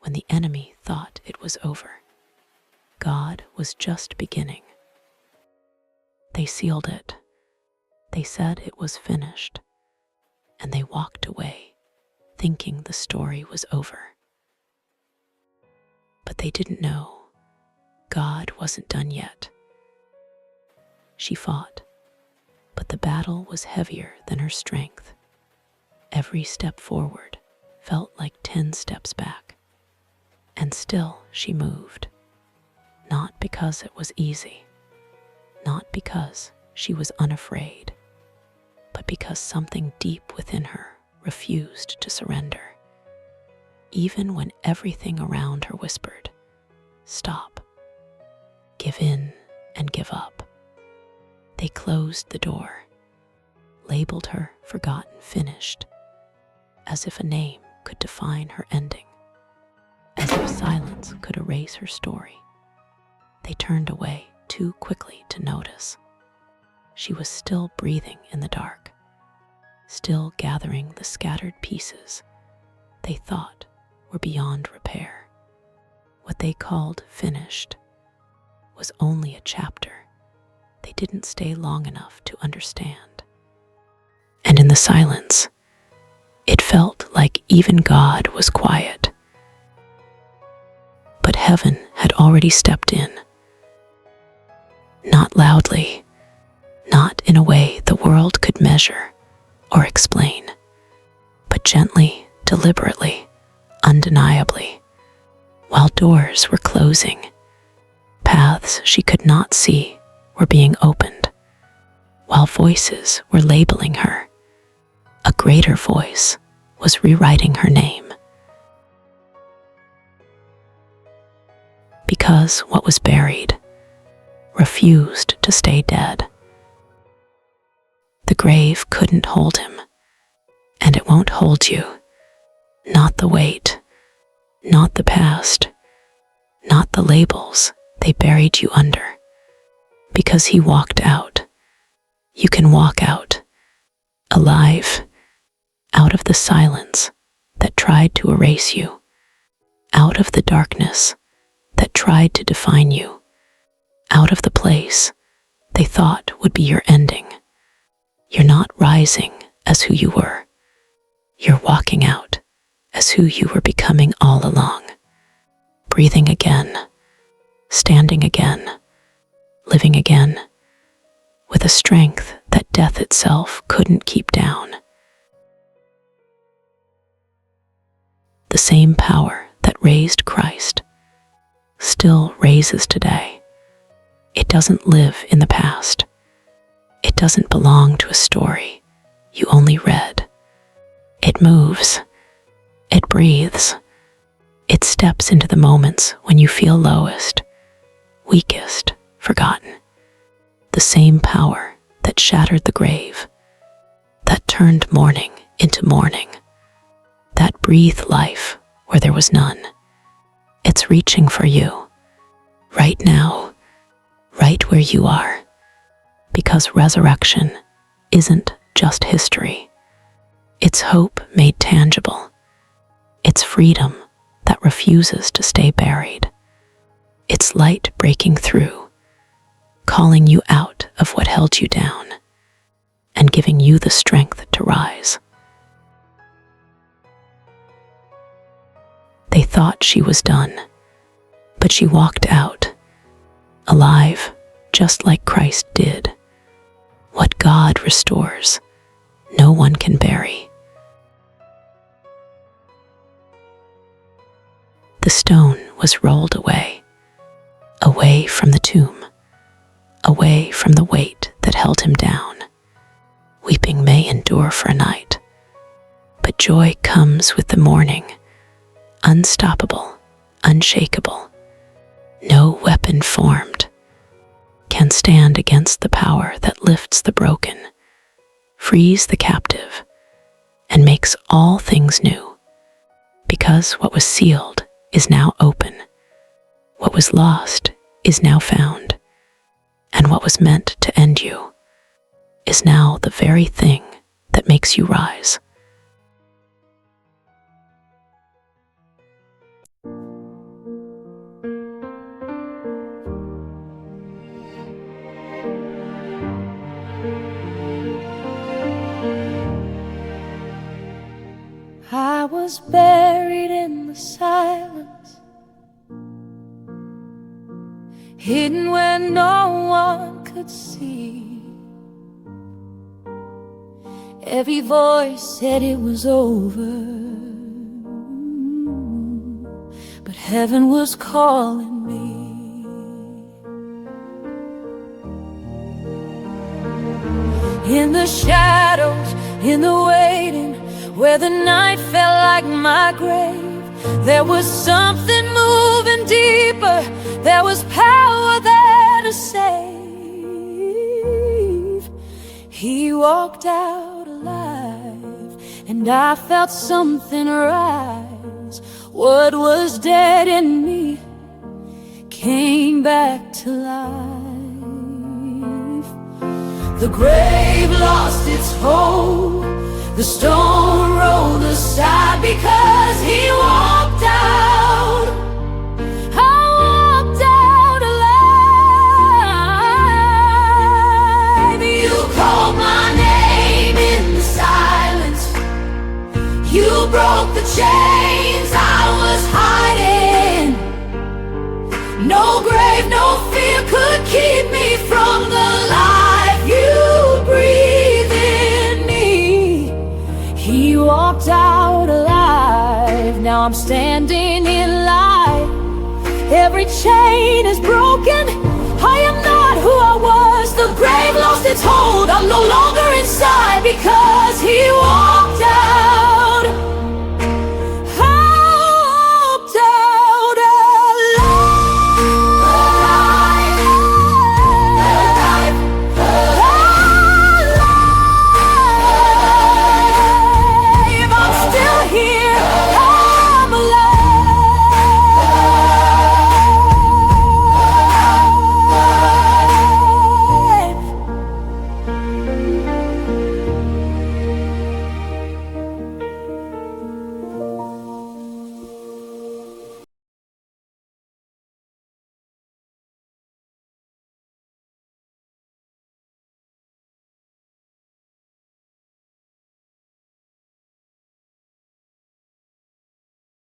when the enemy thought it was over. God was just beginning. They sealed it. They said it was finished, and they walked away, thinking the story was over. But they didn't know God wasn't done yet. She fought, but the battle was heavier than her strength. Every step forward felt like 10 steps back, and still she moved, not because it was easy, not because she was unafraid, but because something deep within her refused to surrender. Even when everything around her whispered, "Stop, give in and give up," they closed the door, labeled her forgotten, finished, as if a name could define her ending, as if silence could erase her story. They turned away too quickly to notice. She was still breathing in the dark, still gathering the scattered pieces they thought were beyond repair. What they called finished was only a chapter they didn't stay long enough to understand. And in the silence, it felt like even God was quiet. But heaven had already stepped in. Not loudly, not in a way the world could measure or explain, but gently, deliberately, undeniably. While doors were closing, paths she could not see were being opened. While voices were labeling her, a greater voice was rewriting her name. Because what was buried refused to stay dead. The grave couldn't hold him, and it won't hold you. Not the weight, not the past, not the labels they buried you under. Because he walked out, you can walk out, alive, out of the silence that tried to erase you, out of the darkness that tried to define you, out of the place they thought would be your ending. You're not rising as who you were. You're walking out as who you were becoming all along. Breathing again, standing again, living again, with a strength that death itself couldn't keep down. The same power that raised Christ still raises today. It doesn't live in the past. It doesn't belong to a story you only read. It moves. It breathes. It steps into the moments when you feel lowest, weakest, forgotten. The same power that shattered the grave, that turned mourning into morning, that breathed life where there was none. It's reaching for you, right now, right where you are, because resurrection isn't just history. It's hope made tangible. It's freedom that refuses to stay buried. It's light breaking through, calling you out of what held you down, and giving you the strength to rise. They thought she was done, but she walked out, alive, just like Christ did. What God restores, no one can bury. The stone was rolled away, away from the tomb, away from the weight that held him down. Weeping may endure for a night, but joy comes with the morning, unstoppable, unshakable. No weapon formed can stand against the power that lifts the broken, frees the captive, and makes all things new. Because what was sealed is now open, what was lost is now found, and what was meant to end you is now the very thing that makes you rise. was buried in the silence, hidden where no one could see. Every voice said it was over, but heaven was calling me. In the shadows, in the waiting, where the night felt like my grave, there was something moving deeper. There was power there to save. He walked out alive, and I felt something rise. What was dead in me came back to life. The grave lost its hold, the stone rolled aside, because he walked out. I walked out alive. You called my name in the silence, you broke the chains I was hiding. No grave, no fear could keep me from the life you breathe in me. He walked out alive. Now I'm standing in light. Every chain is broken. I am not who I was. The grave lost its hold. I'm no longer inside, because he walked out.